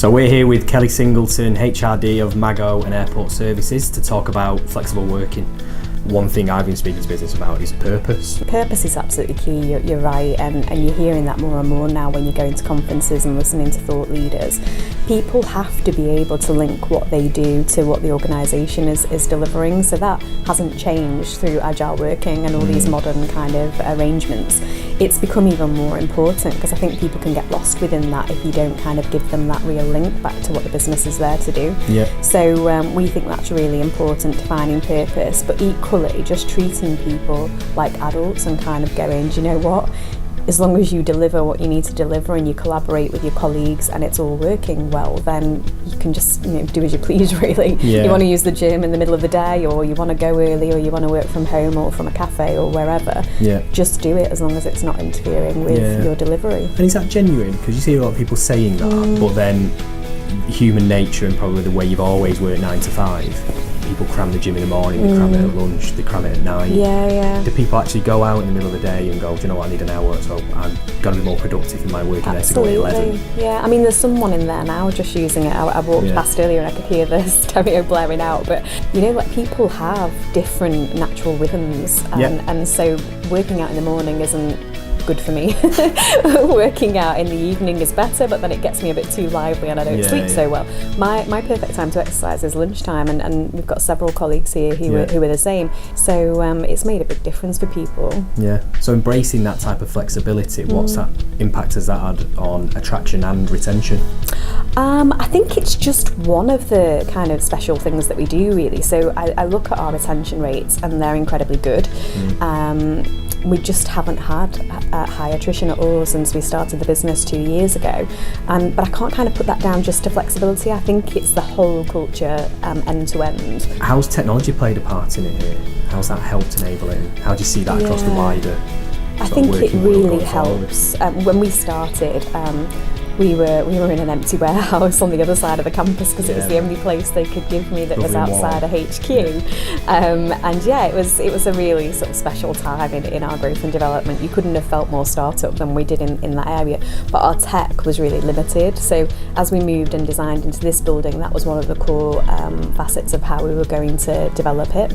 So we're here with Kelly Singleton, HRD of Mago and Airport Services, to talk about flexible working. One thing I've been speaking to business about is purpose. Purpose is absolutely key, you're right, and you're hearing that more and more now when you're going to conferences and listening to thought leaders. People have to be able to link what they do to what the organisation is delivering, so that hasn't changed through Agile working and all these modern kind of arrangements. It's become even more important because I think people can get lost within that if you don't kind of give them that real link back to what the business is there to do. Yeah. So we think that's really important, defining purpose, but equally just treating people like adults and kind of going, do you know what? As long as you deliver what you need to deliver and you collaborate with your colleagues and it's all working well, then you can just do as you please, really. Yeah. You want to use the gym in the middle of the day, or you want to go early, or you want to work from home or from a cafe or wherever. Yeah. Just do it as long as it's not interfering with your delivery. And is that genuine? Because you see a lot of people saying that, but then human nature and probably the way you've always worked 9 to 5. People cram the gym in the morning, they cram it at lunch, they cram it at night. Yeah. Do people actually go out in the middle of the day and go, do you know what, I need an hour, so I'm going to be more productive in my working day to go at 11? Yeah, I mean, there's someone in there now just using it. I walked past earlier and I could hear the stereo blaring out, but people have different natural rhythms, and so working out in the morning isn't good for me. Working out in the evening is better, but then it gets me a bit too lively and I don't sleep so well. My perfect time to exercise is lunchtime, and we've got several colleagues here who are the same, so it's made a big difference for people. Yeah. So embracing that type of flexibility, what's that impact has that had on attraction and retention? I think it's just one of the kind of special things that we do, really. So I look at our retention rates and they're incredibly good. We just haven't had high attrition at all since we started the business 2 years ago. But I can't kind of put that down just to flexibility. I think it's the whole culture end to end. How's technology played a part in it here? How's that helped enable it? How do you see that across the wider I think it really helps. When we started, we were in an empty warehouse on the other side of the campus because it was the only place they could give me that was outside a HQ. It was a really sort of special time in our growth and development. You couldn't have felt more startup than we did in that area, but our tech was really limited. So as we moved and designed into this building, that was one of the core facets of how we were going to develop it.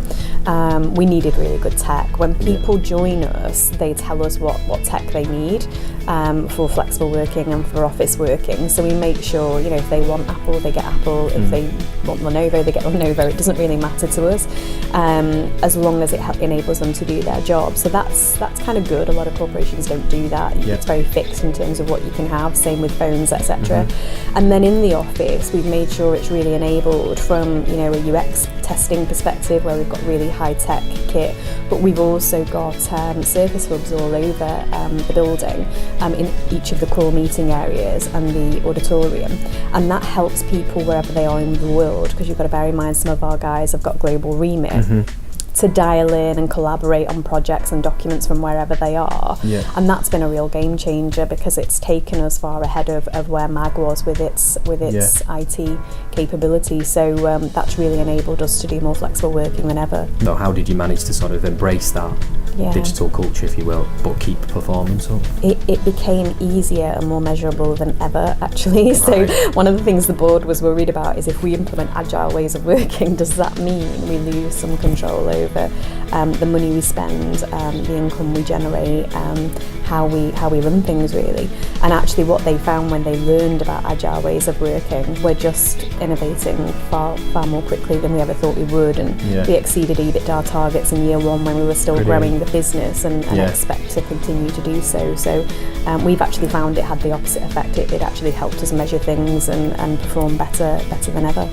We needed really good tech. When people join us, they tell us what tech they need for flexible working and for office working. So we make sure, if they want Apple, they get Apple. If they want Lenovo, they get Lenovo. It doesn't really matter to us, as long as it enables them to do their job. So that's kind of good. A lot of corporations don't do that. It's very fixed in terms of what you can have. Same with phones, etc. And then in the office, we've made sure it's really enabled from a UX testing perspective, where we've got really high tech kit, but we've also got service hubs all over the building, in each of the core meeting areas and the auditorium, and that helps people wherever they are in the world, because you've got to bear in mind some of our guys have got global remit. To dial in and collaborate on projects and documents from wherever they are. And that's been a real game changer because it's taken us far ahead of where MAG was with its IT capability. So that's really enabled us to do more flexible working than ever. So how did you manage to sort of embrace that digital culture, if you will, but keep performance up? It became easier and more measurable than ever, actually. So one of the things the board was worried about is if we implement agile ways of working, does that mean we lose some control over the money we spend, the income we generate, how we run things, really? And actually what they found when they learned about agile ways of working, we're just innovating far more quickly than we ever thought we would, and we exceeded EBITDA targets in year one when we were still growing the business, and expect to continue to do so. So we've actually found it had the opposite effect. It actually helped us measure things and perform better than ever.